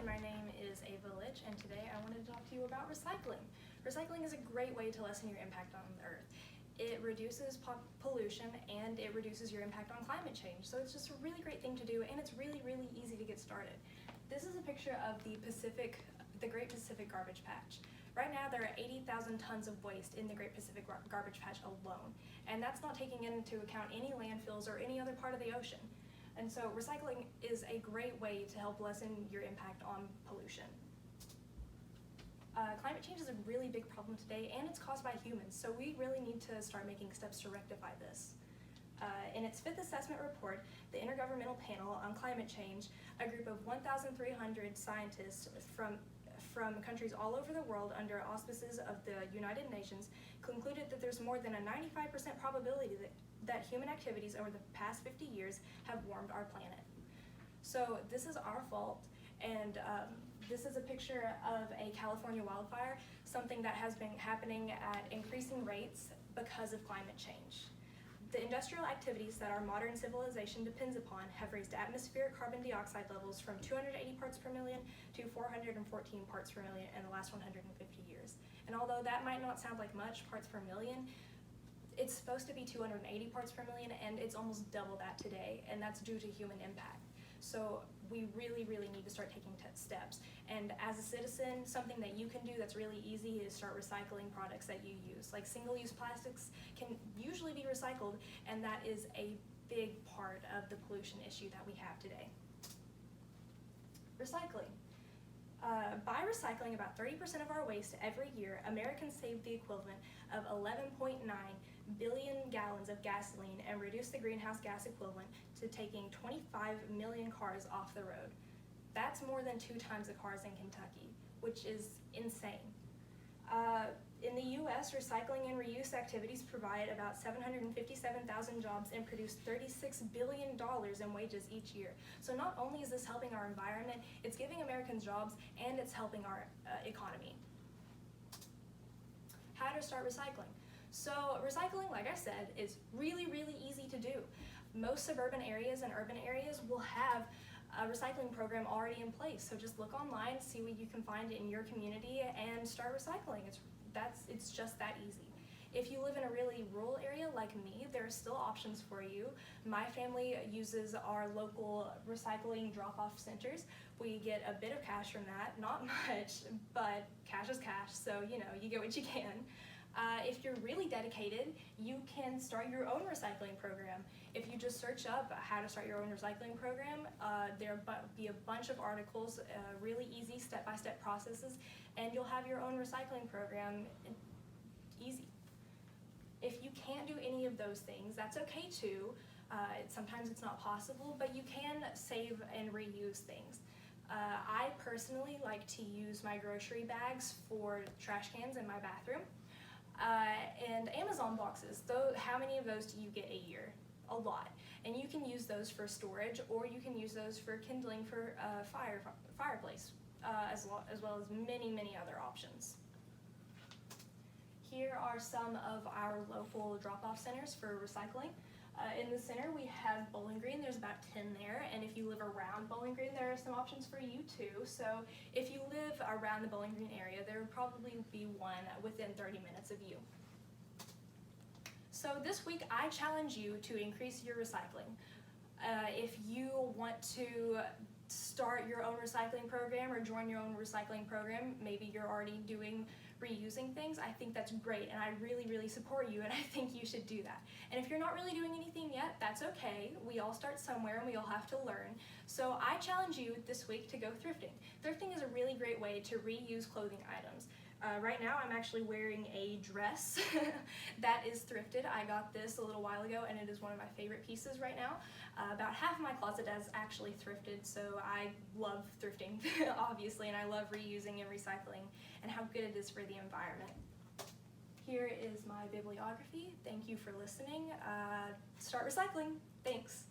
my name is Ava Lich, and today I wanted to talk to you about recycling. Recycling is a great way to lessen your impact on the earth. It reduces pollution and it reduces your impact on climate change. So it's just a really great thing to do, and it's really, really easy to get started. This is a picture of the Great Pacific Garbage Patch. Right now there are 80,000 tons of waste in the Great Pacific Garbage Patch alone, and that's not taking into account any landfills or any other part of the ocean. And so recycling is a great way to help lessen your impact on pollution. Climate change is a really big problem today, and it's caused by humans, so we really need to start making steps to rectify this. In its fifth assessment report, the Intergovernmental Panel on Climate Change, a group of 1,300 scientists from countries all over the world under auspices of the United Nations, concluded that there's more than a 95% probability that human activities over the past 50 years have warmed our planet. So this is our fault, and this is a picture of a California wildfire, something that has been happening at increasing rates because of climate change. The industrial activities that our modern civilization depends upon have raised atmospheric carbon dioxide levels from 280 parts per million to 414 parts per million in the last 150 years. And although that might not sound like much, parts per million, it's supposed to be 280 parts per million, and it's almost double that today, and that's due to human impact. So we really, really need to start taking steps. And as a citizen, something that you can do that's really easy is start recycling products that you use. Like single-use plastics can usually be recycled, and that is a big part of the pollution issue that we have today. Recycling. By recycling about 30% of our waste every year, Americans save the equivalent of 11.9 billion gallons of gasoline and reduce the greenhouse gas equivalent to taking 25 million cars off the road. That's more than 2 times the cars in Kentucky, which is insane. In the US, recycling and reuse activities provide about 757,000 jobs and produce $36 billion in wages each year. So not only is this helping our environment, it's giving Americans jobs, and it's helping our economy. How to start recycling? So recycling, like I said, is really, really easy to do. Most suburban areas and urban areas will have a recycling program already in place. So just look online, see what you can find in your community, and start recycling. It's just that easy. If you live in a really rural area like me, there are still options for you. My family uses our local recycling drop-off centers. We get a bit of cash from that, not much, but cash is cash, so you get what you can. If you're really dedicated, you can start your own recycling program. If you just search up how to start your own recycling program, there'll be a bunch of articles, really easy step-by-step processes, and you'll have your own recycling program easy. If you can't do any of those things, that's okay too. Sometimes it's not possible, but you can save and reuse things. I personally like to use my grocery bags for trash cans in my bathroom. And Amazon boxes, how many of those do you get a year? A lot. And you can use those for storage, or you can use those for kindling for fireplace, as well as many, many other options. Here are some of our local drop-off centers for recycling. In the center we have Bowling Green. There's about 10 there, and if you live around Bowling Green, there are some options for you too. So if you live around the Bowling Green area, there would probably be one within 30 minutes of you. So this week I challenge you to increase your recycling. If you want to start your own recycling program or join your own recycling program, maybe you're already reusing things, I think that's great, and I really, really support you, and I think you should do that. And if you're not really doing anything yet, that's okay. We all start somewhere, and we all have to learn. So I challenge you this week to go thrifting. Thrifting is a really great way to reuse clothing items. Right now I'm actually wearing a dress that is thrifted. I got this a little while ago, and it is one of my favorite pieces right now. About half of my closet is actually thrifted, so I love thrifting, obviously, and I love reusing and recycling and how good it is for the environment. Here is my bibliography. Thank you for listening. Start recycling. Thanks.